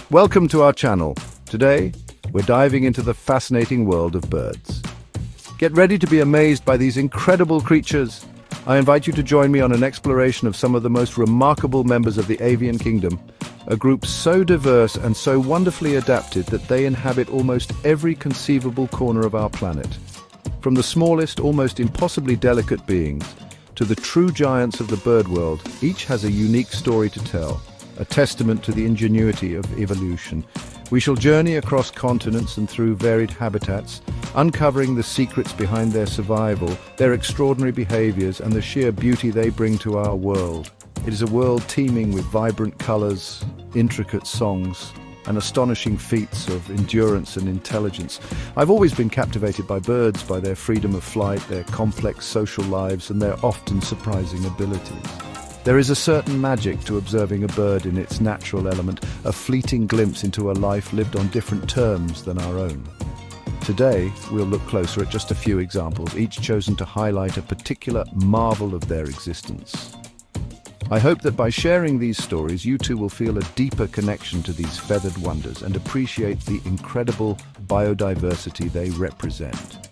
Welcome to our channel. Today, we're diving into the fascinating world of birds. Get ready to be amazed by these incredible creatures. I invite you to join me on an exploration of some of the most remarkable members of the avian kingdom, a group so diverse and so wonderfully adapted that they inhabit almost every conceivable corner of our planet. From the smallest, almost impossibly delicate beings, to the true giants of the bird world, each has a unique story to tell, a testament to the ingenuity of evolution. We shall journey across continents and through varied habitats, uncovering the secrets behind their survival, their extraordinary behaviors, and the sheer beauty they bring to our world. It is a world teeming with vibrant colors, intricate songs, and astonishing feats of endurance and intelligence. I've always been captivated by birds, by their freedom of flight, their complex social lives, and their often surprising abilities. There is a certain magic to observing a bird in its natural element, a fleeting glimpse into a life lived on different terms than our own. Today, we'll look closer at just a few examples, each chosen to highlight a particular marvel of their existence. I hope that by sharing these stories, you too will feel a deeper connection to these feathered wonders and appreciate the incredible biodiversity they represent.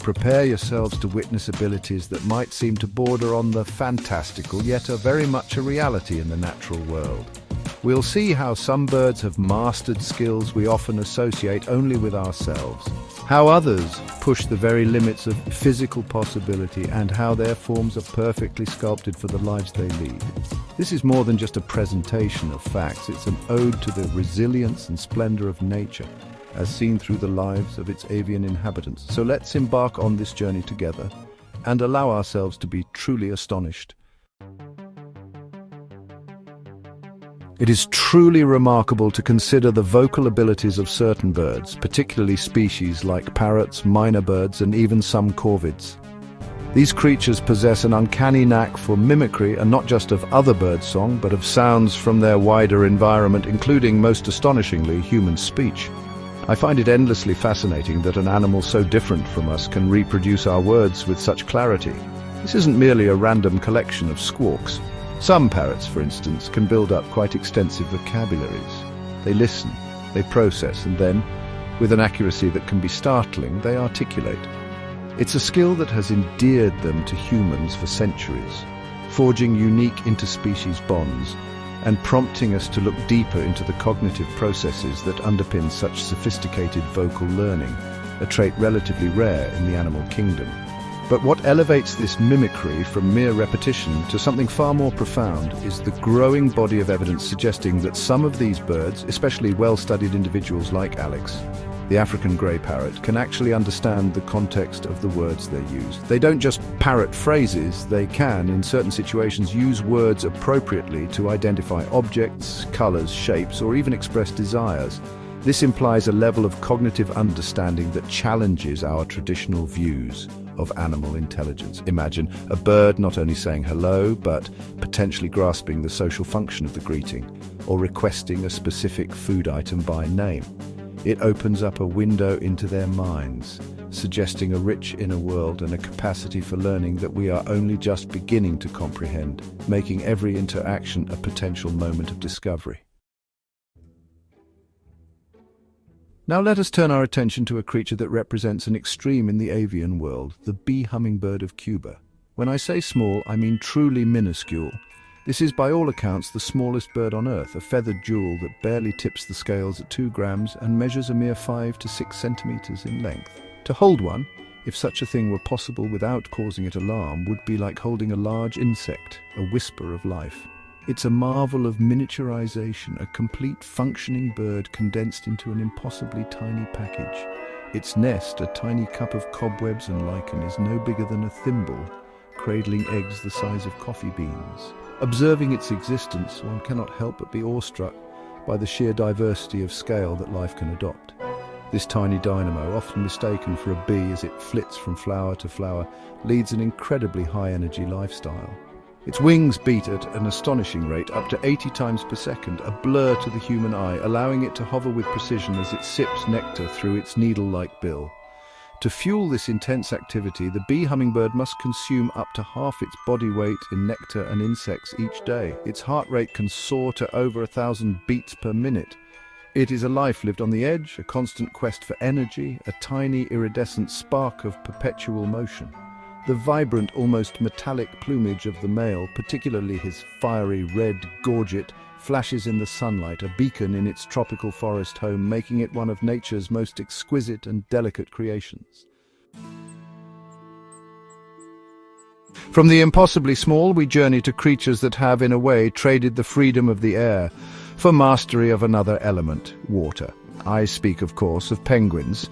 Prepare yourselves to witness abilities that might seem to border on the fantastical, yet are very much a reality in the natural world. We'll see how some birds have mastered skills we often associate only with ourselves, how others push the very limits of physical possibility, and how their forms are perfectly sculpted for the lives they lead. This is more than just a presentation of facts, it's an ode to the resilience and splendor of nature, as seen through the lives of its avian inhabitants. So let's embark on this journey together and allow ourselves to be truly astonished. It is truly remarkable to consider the vocal abilities of certain birds, particularly species like parrots, myna birds, and even some corvids. These creatures possess an uncanny knack for mimicry, and not just of other birds' song, but of sounds from their wider environment, including, most astonishingly, human speech. I find it endlessly fascinating that an animal so different from us can reproduce our words with such clarity. This isn't merely a random collection of squawks. Some parrots, for instance, can build up quite extensive vocabularies. They listen, they process, and then, with an accuracy that can be startling, they articulate. It's a skill that has endeared them to humans for centuries, forging unique interspecies bonds and prompting us to look deeper into the cognitive processes that underpin such sophisticated vocal learning, a trait relatively rare in the animal kingdom. But what elevates this mimicry from mere repetition to something far more profound is the growing body of evidence suggesting that some of these birds, especially well-studied individuals like Alex, the African grey parrot, can actually understand the context of the words they use. They don't just parrot phrases, they can, in certain situations, use words appropriately to identify objects, colours, shapes, or even express desires. This implies a level of cognitive understanding that challenges our traditional views of animal intelligence. Imagine a bird not only saying hello, but potentially grasping the social function of the greeting, or requesting a specific food item by name. It opens up a window into their minds, suggesting a rich inner world and a capacity for learning that we are only just beginning to comprehend, making every interaction a potential moment of discovery. Now let us turn our attention to a creature that represents an extreme in the avian world, the bee hummingbird of Cuba. When I say small, I mean truly minuscule. This is by all accounts the smallest bird on Earth, a feathered jewel that barely tips the scales at 2 grams and measures a mere 5 to 6 centimeters in length. To hold one, if such a thing were possible without causing it alarm, would be like holding a large insect, a whisper of life. It's a marvel of miniaturization, a complete functioning bird condensed into an impossibly tiny package. Its nest, a tiny cup of cobwebs and lichen, is no bigger than a thimble, cradling eggs the size of coffee beans. Observing its existence, one cannot help but be awestruck by the sheer diversity of scale that life can adopt. This tiny dynamo, often mistaken for a bee as it flits from flower to flower, leads an incredibly high-energy lifestyle. Its wings beat at an astonishing rate, up to 80 times per second, a blur to the human eye, allowing it to hover with precision as it sips nectar through its needle-like bill. To fuel this intense activity, the bee hummingbird must consume up to half its body weight in nectar and insects each day. Its heart rate can soar to over 1,000 beats per minute, It is a life lived on the edge, a constant quest for energy, a tiny iridescent spark of perpetual motion. The vibrant, almost metallic plumage of the male, particularly his fiery red gorget, flashes in the sunlight, a beacon in its tropical forest home, making it one of nature's most exquisite and delicate creations. From the impossibly small, we journey to creatures that have, in a way, traded the freedom of the air for mastery of another element, water. I speak, of course, of penguins.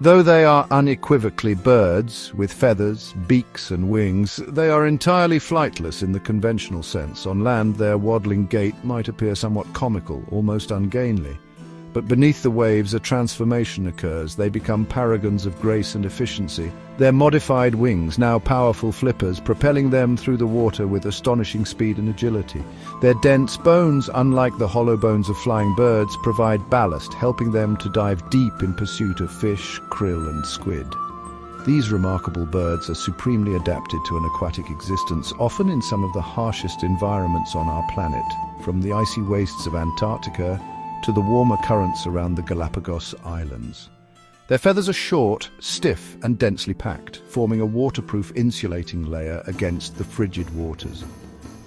Though they are unequivocally birds, with feathers, beaks and wings, they are entirely flightless in the conventional sense. On land, their waddling gait might appear somewhat comical, almost ungainly. But beneath the waves, a transformation occurs. They become paragons of grace and efficiency. Their modified wings, now powerful flippers, propelling them through the water with astonishing speed and agility. Their dense bones, unlike the hollow bones of flying birds, provide ballast, helping them to dive deep in pursuit of fish, krill and squid. These remarkable birds are supremely adapted to an aquatic existence, often in some of the harshest environments on our planet, from the icy wastes of Antarctica to the warmer currents around the Galapagos Islands. Their feathers are short, stiff and densely packed, forming a waterproof insulating layer against the frigid waters.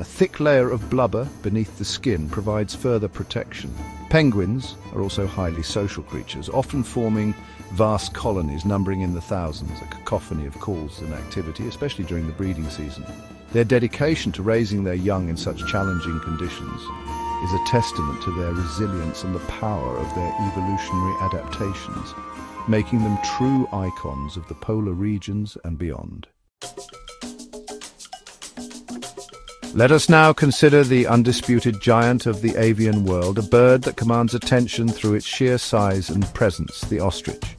A thick layer of blubber beneath the skin provides further protection. Penguins are also highly social creatures, often forming vast colonies numbering in the thousands, a cacophony of calls and activity, especially during the breeding season. Their dedication to raising their young in such challenging conditions is a testament to their resilience and the power of their evolutionary adaptations, making them true icons of the polar regions and beyond. Let us now consider the undisputed giant of the avian world, a bird that commands attention through its sheer size and presence, the ostrich.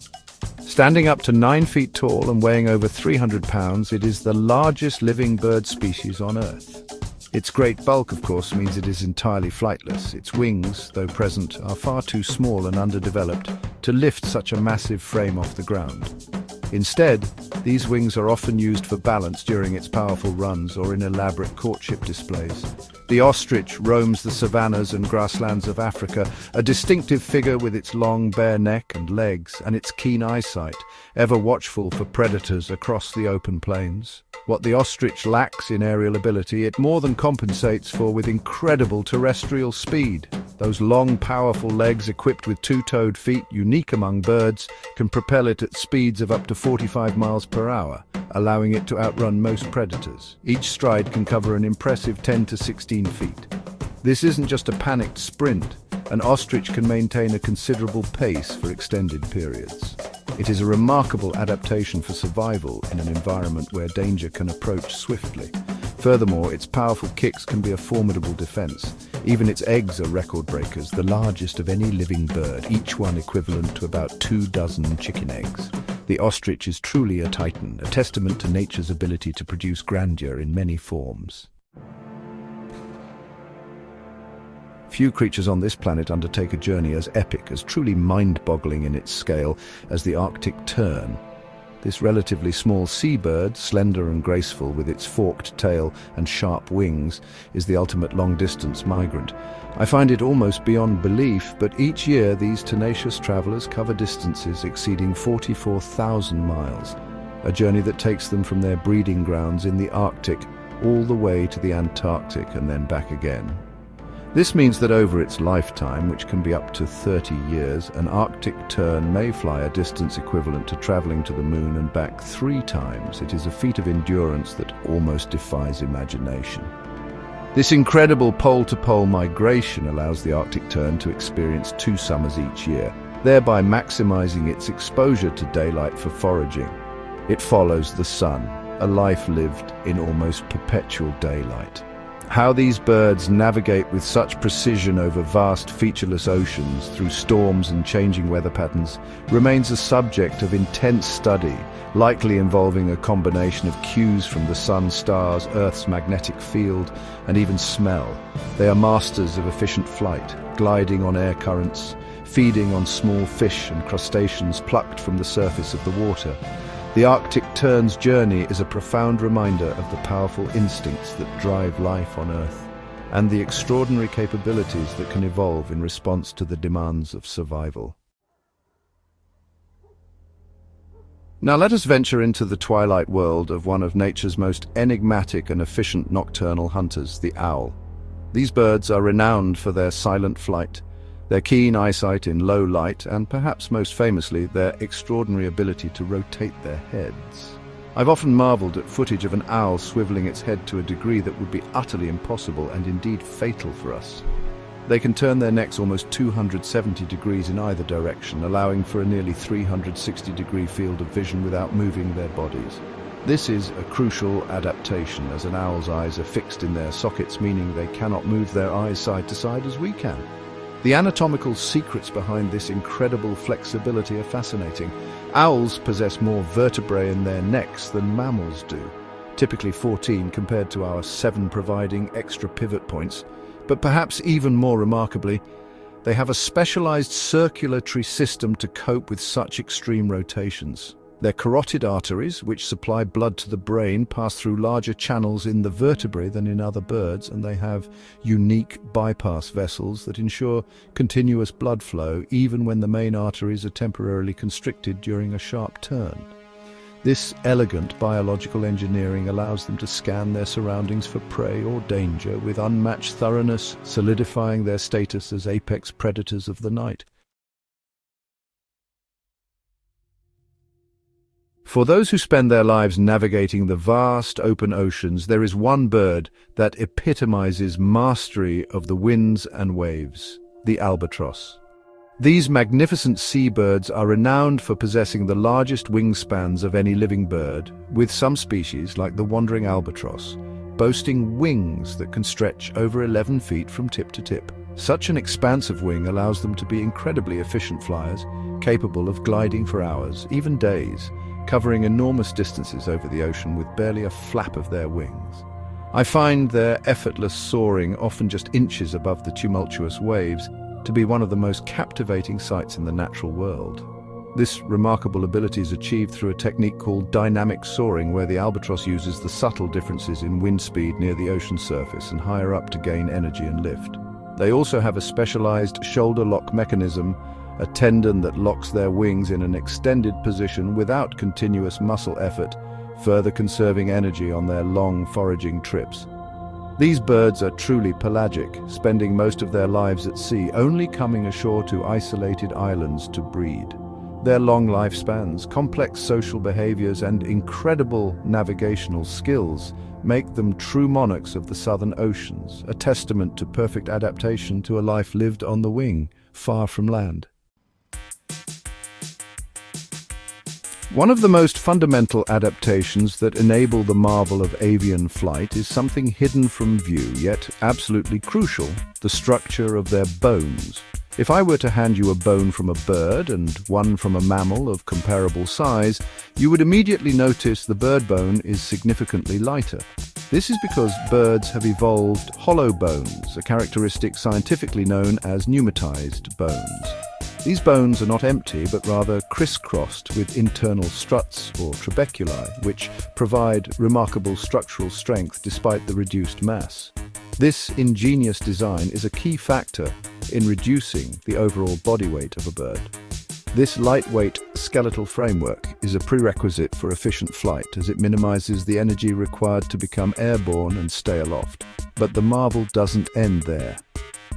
Standing up to 9 feet tall and weighing over 300 pounds, it is the largest living bird species on Earth. Its great bulk, of course, means it is entirely flightless. Its wings, though present, are far too small and underdeveloped to lift such a massive frame off the ground. Instead, these wings are often used for balance during its powerful runs or in elaborate courtship displays. The ostrich roams the savannas and grasslands of Africa, a distinctive figure with its long, bare neck and legs, and its keen eyesight, ever watchful for predators across the open plains. What the ostrich lacks in aerial ability, it more than compensates for with incredible terrestrial speed. Those long, powerful legs equipped with two-toed feet, unique among birds, can propel it at speeds of up to 45 miles per hour, allowing it to outrun most predators. Each stride can cover an impressive 10 to 16 feet. This isn't just a panicked sprint. An ostrich can maintain a considerable pace for extended periods. It is a remarkable adaptation for survival in an environment where danger can approach swiftly. Furthermore, its powerful kicks can be a formidable defense. Even its eggs are record breakers, the largest of any living bird, each one equivalent to about 24 chicken eggs. The ostrich is truly a titan, a testament to nature's ability to produce grandeur in many forms. Few creatures on this planet undertake a journey as epic, as truly mind-boggling in its scale as the Arctic tern. This relatively small seabird, slender and graceful with its forked tail and sharp wings, is the ultimate long-distance migrant. I find it almost beyond belief, but each year these tenacious travelers cover distances exceeding 44,000 miles, a journey that takes them from their breeding grounds in the Arctic all the way to the Antarctic and then back again. This means that over its lifetime, which can be up to 30 years, an Arctic tern may fly a distance equivalent to traveling to the moon and back 3 times. It is a feat of endurance that almost defies imagination. This incredible pole-to-pole migration allows the Arctic tern to experience 2 summers each year, thereby maximizing its exposure to daylight for foraging. It follows the sun, a life lived in almost perpetual daylight. How these birds navigate with such precision over vast featureless oceans through storms and changing weather patterns remains a subject of intense study, likely involving a combination of cues from the sun, stars, Earth's magnetic field, and even smell. They are masters of efficient flight, gliding on air currents, feeding on small fish and crustaceans plucked from the surface of the water. The Arctic tern's journey is a profound reminder of the powerful instincts that drive life on Earth. and the extraordinary capabilities that can evolve in response to the demands of survival. Now let us venture into the twilight world of one of nature's most enigmatic and efficient nocturnal hunters, the owl. These birds are renowned for their silent flight, their keen eyesight in low light, and perhaps most famously, their extraordinary ability to rotate their heads. I've often marveled at footage of an owl swiveling its head to a degree that would be utterly impossible and indeed fatal for us. They can turn their necks almost 270 degrees in either direction, allowing for a nearly 360-degree field of vision without moving their bodies. This is a crucial adaptation, as an owl's eyes are fixed in their sockets, meaning they cannot move their eyes side to side as we can. The anatomical secrets behind this incredible flexibility are fascinating. Owls possess more vertebrae in their necks than mammals do, typically 14 compared to our 7, providing extra pivot points. But perhaps even more remarkably, they have a specialized circulatory system to cope with such extreme rotations. Their carotid arteries, which supply blood to the brain, pass through larger channels in the vertebrae than in other birds, and they have unique bypass vessels that ensure continuous blood flow even when the main arteries are temporarily constricted during a sharp turn. This elegant biological engineering allows them to scan their surroundings for prey or danger with unmatched thoroughness, solidifying their status as apex predators of the night. For those who spend their lives navigating the vast open oceans, there is one bird that epitomizes mastery of the winds and waves: the albatross. These magnificent seabirds are renowned for possessing the largest wingspans of any living bird, with some species, like the wandering albatross, boasting wings that can stretch over 11 feet from tip to tip. Such an expansive wing allows them to be incredibly efficient flyers, capable of gliding for hours, even days, covering enormous distances over the ocean with barely a flap of their wings. I find their effortless soaring, often just inches above the tumultuous waves, to be one of the most captivating sights in the natural world. This remarkable ability is achieved through a technique called dynamic soaring, where the albatross uses the subtle differences in wind speed near the ocean surface and higher up to gain energy and lift. They also have a specialized shoulder lock mechanism, a tendon that locks their wings in an extended position without continuous muscle effort, further conserving energy on their long foraging trips. These birds are truly pelagic, spending most of their lives at sea, only coming ashore to isolated islands to breed. Their long lifespans, complex social behaviors, and incredible navigational skills make them true monarchs of the southern oceans, a testament to perfect adaptation to a life lived on the wing, far from land. One of the most fundamental adaptations that enable the marvel of avian flight is something hidden from view, yet absolutely crucial: the structure of their bones. If I were to hand you a bone from a bird and one from a mammal of comparable size, you would immediately notice the bird bone is significantly lighter. This is because birds have evolved hollow bones, a characteristic scientifically known as pneumatized bones. These bones are not empty, but rather crisscrossed with internal struts or trabeculi, which provide remarkable structural strength despite the reduced mass. This ingenious design is a key factor in reducing the overall body weight of a bird. This lightweight skeletal framework is a prerequisite for efficient flight, as it minimizes the energy required to become airborne and stay aloft. But the marvel doesn't end there.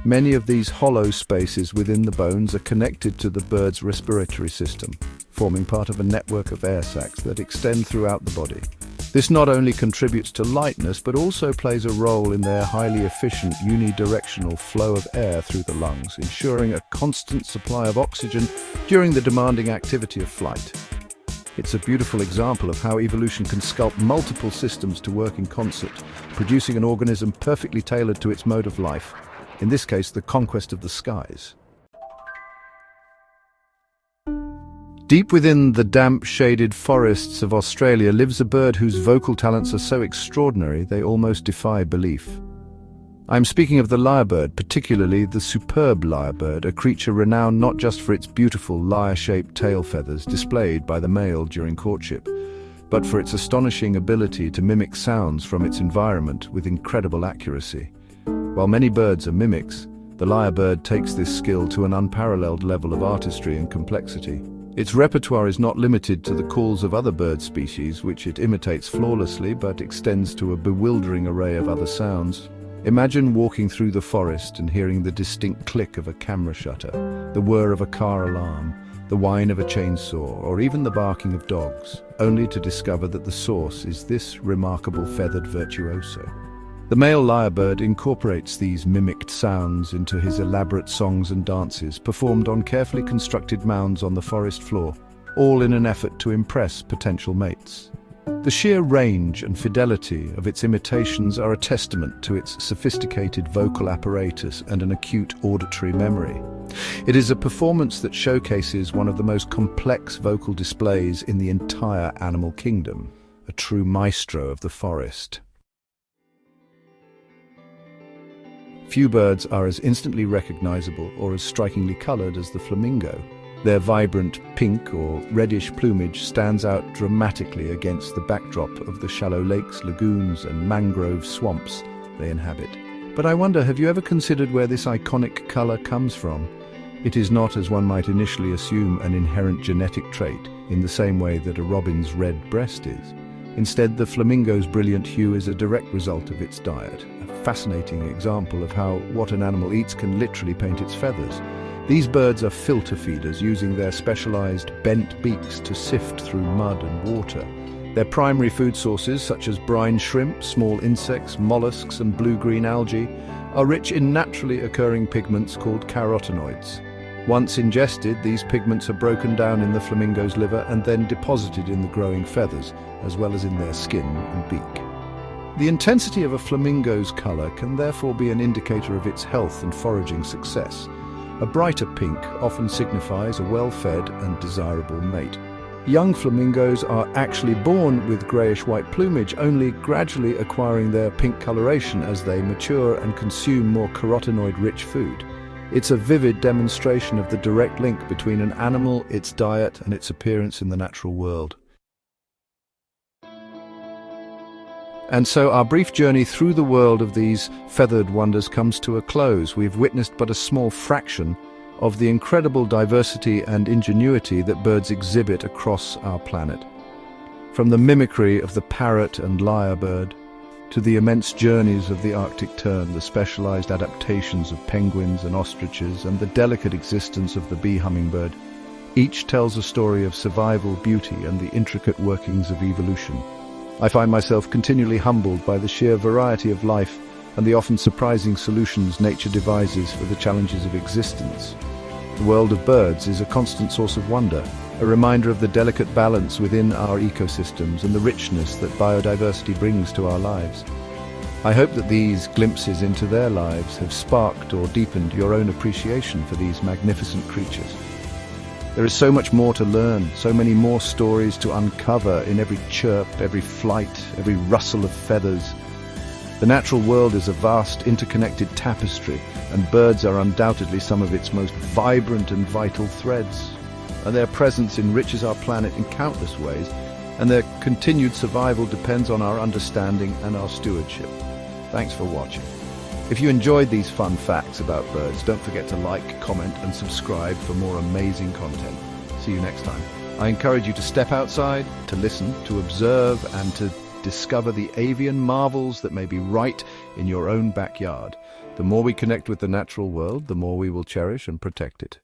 Many of these hollow spaces within the bones are connected to the bird's respiratory system, forming part of a network of air sacs that extend throughout the body. This not only contributes to lightness, but also plays a role in their highly efficient unidirectional flow of air through the lungs, ensuring a constant supply of oxygen during the demanding activity of flight. It's a beautiful example of how evolution can sculpt multiple systems to work in concert, producing an organism perfectly tailored to its mode of life. In this case, the conquest of the skies. Deep within the damp, shaded forests of Australia lives a bird whose vocal talents are so extraordinary they almost defy belief. I'm speaking of the lyrebird, particularly the superb lyrebird, a creature renowned not just for its beautiful lyre-shaped tail feathers displayed by the male during courtship, but for its astonishing ability to mimic sounds from its environment with incredible accuracy. While many birds are mimics, the lyrebird takes this skill to an unparalleled level of artistry and complexity. Its repertoire is not limited to the calls of other bird species, which it imitates flawlessly, but extends to a bewildering array of other sounds. Imagine walking through the forest and hearing the distinct click of a camera shutter, the whir of a car alarm, the whine of a chainsaw, or even the barking of dogs, only to discover that the source is this remarkable feathered virtuoso. The male lyrebird incorporates these mimicked sounds into his elaborate songs and dances, performed on carefully constructed mounds on the forest floor, all in an effort to impress potential mates. The sheer range and fidelity of its imitations are a testament to its sophisticated vocal apparatus and an acute auditory memory. It is a performance that showcases one of the most complex vocal displays in the entire animal kingdom, a true maestro of the forest. Few birds are as instantly recognizable or as strikingly colored as the flamingo. Their vibrant pink or reddish plumage stands out dramatically against the backdrop of the shallow lakes, lagoons, and mangrove swamps they inhabit. But I wonder, have you ever considered where this iconic color comes from? It is not, as one might initially assume, an inherent genetic trait, in the same way that a robin's red breast is. Instead, the flamingo's brilliant hue is a direct result of its diet, a fascinating example of how what an animal eats can literally paint its feathers. These birds are filter feeders, using their specialized bent beaks to sift through mud and water. Their primary food sources, such as brine shrimp, small insects, mollusks, and blue-green algae, are rich in naturally occurring pigments called carotenoids. Once ingested, these pigments are broken down in the flamingo's liver and then deposited in the growing feathers, as well as in their skin and beak. The intensity of a flamingo's color can therefore be an indicator of its health and foraging success. A brighter pink often signifies a well-fed and desirable mate. Young flamingos are actually born with greyish-white plumage, only gradually acquiring their pink coloration as they mature and consume more carotenoid-rich food. It's a vivid demonstration of the direct link between an animal, its diet, and its appearance in the natural world. And so our brief journey through the world of these feathered wonders comes to a close. We've witnessed but a small fraction of the incredible diversity and ingenuity that birds exhibit across our planet. From the mimicry of the parrot and lyrebird, to the immense journeys of the Arctic tern, the specialized adaptations of penguins and ostriches, and the delicate existence of the bee hummingbird, each tells a story of survival, beauty, and the intricate workings of evolution. I find myself continually humbled by the sheer variety of life and the often surprising solutions nature devises for the challenges of existence. The world of birds is a constant source of wonder, a reminder of the delicate balance within our ecosystems and the richness that biodiversity brings to our lives. I hope that these glimpses into their lives have sparked or deepened your own appreciation for these magnificent creatures. There is so much more to learn, so many more stories to uncover in every chirp, every flight, every rustle of feathers. The natural world is a vast, interconnected tapestry, and birds are undoubtedly some of its most vibrant and vital threads. And their presence enriches our planet in countless ways, and their continued survival depends on our understanding and our stewardship. Thanks for watching. If you enjoyed these fun facts about birds, don't forget to like, comment, and subscribe for more amazing content. See you next time. I encourage you to step outside, to listen, to observe, and to discover the avian marvels that may be right in your own backyard. The more we connect with the natural world, the more we will cherish and protect it.